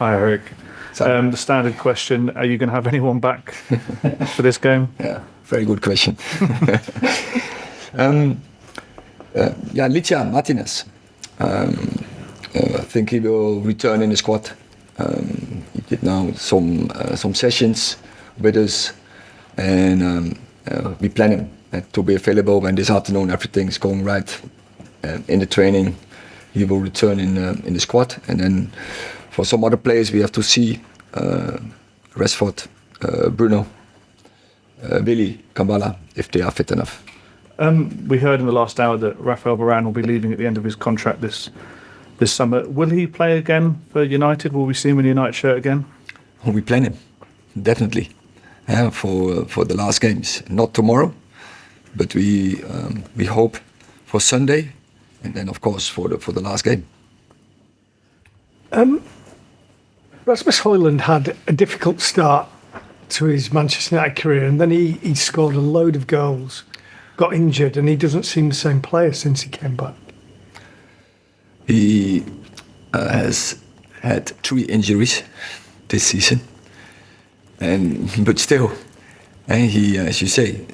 Hi, Erik. The standard question, are you going to have anyone back for this game? Yeah, very good question. Licha Martinez. I think he will return in the squad. He did now some sessions with us, and we plan him to be available when this afternoon everything's going right in the training. He will return in the squad, and then for some other players we have to see Rashford, Bruno, Willy, Kambala, if they are fit enough. We heard in the last hour that Raphael Varane will be leaving at the end of his contract this summer. Will he play again for United? Will we see him in the United shirt again? We plan him, definitely, for the last games. Not tomorrow, but we hope for Sunday, and then of course for the last game. Rasmus Hojlund had a difficult start to his Manchester United career, and then he scored a load of goals, got injured, and he doesn't seem the same player since he came back. He has had 3 injuries this season, but still, he, as you say,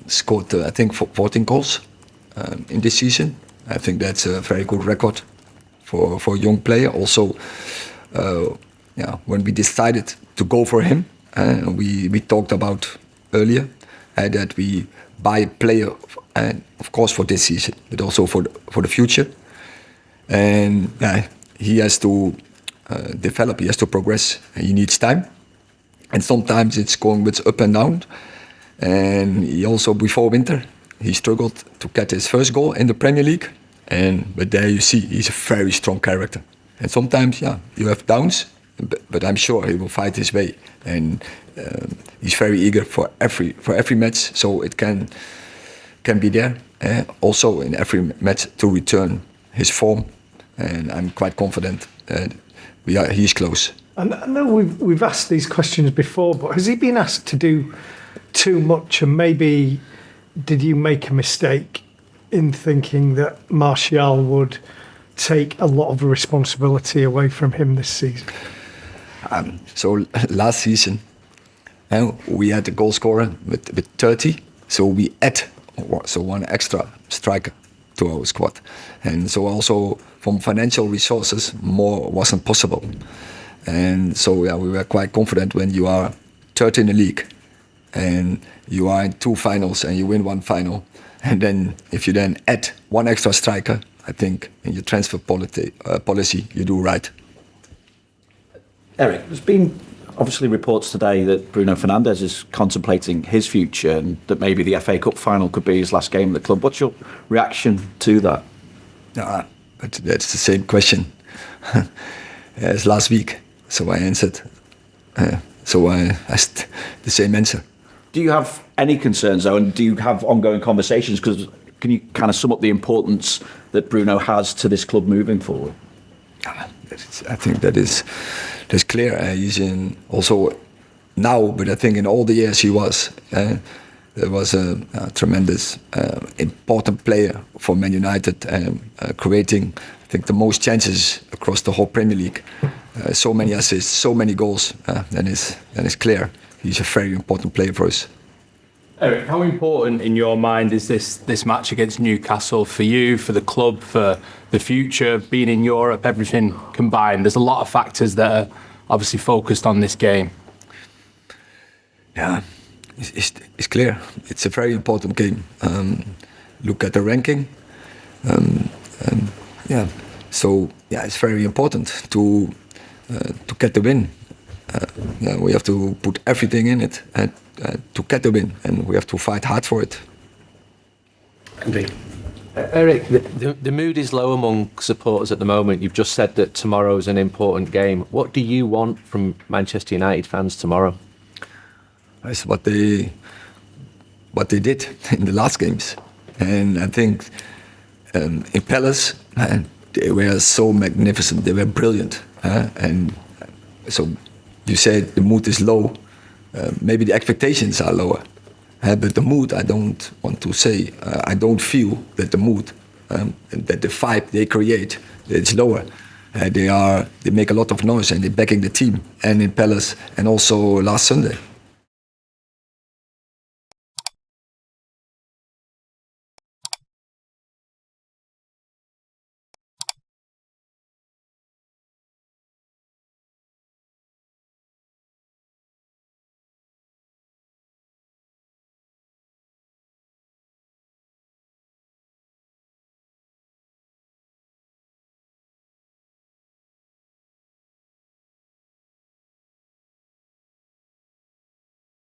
scored I think 14 goals in this season. I think that's a very good record for a young player. Also, when we decided to go for him, we talked about earlier that we buy a player, of course for this season, but also for the future. And he has to develop, he has to progress, and he needs time. And sometimes it's going with up and down. And he also, before winter, he struggled to get his first goal in the Premier League. But there you see, he's a very strong character. And sometimes, you have downs, but I'm sure he will fight his way. And he's very eager for every match, so it can be there. Also in every match to return his form. And I'm quite confident that he's close. And I know we've asked these questions before, but has he been asked to do too much? And maybe did you make a mistake in thinking that Martial would take a lot of responsibility away from him this season? So last season, we had a goal scorer with 30, so we add one extra striker to our squad, and so also from financial resources more wasn't possible, and so we were quite confident when you are third in the league and you are in 2 finals and you win 1 final, and then if you then add 1 extra striker, I think in your transfer policy you do right. Erik, there's been obviously reports today that Bruno Fernandes is contemplating his future and that maybe the FA Cup final could be his last game at the club. What's your reaction to that? But that's the same question as last week. So I answered. So I asked the same answer. Do you have any concerns, though, and do you have ongoing conversations? Because can you kind of sum up the importance that Bruno has to this club moving forward? I think that's clear. He's in also now, but I think in all the years he was, there was a tremendous important player for Man United, creating, I think, the most chances across the whole Premier League. So many assists, so many goals. Then it's clear he's a very important player for us. Erik, how important in your mind is this match against Newcastle for you, for the club, for the future, being in Europe, everything combined? There's a lot of factors that are obviously focused on this game. Yeah, it's clear. It's a very important game. Look at the ranking. So it's very important to get the win. We have to put everything in it to get the win, and we have to fight hard for it. Indeed. Erik, the mood is low among supporters at the moment. You've just said that tomorrow is an important game. What do you want from Manchester United fans tomorrow? It's what they did in the last games, and I think in Palace, they were so magnificent. They were brilliant, and so you said the mood is low. Maybe the expectations are lower. But the mood, I don't want to say, I don't feel that the mood, that the vibe they create, it's lower. They make a lot of noise and they're backing the team, and in Palace and also last Sunday.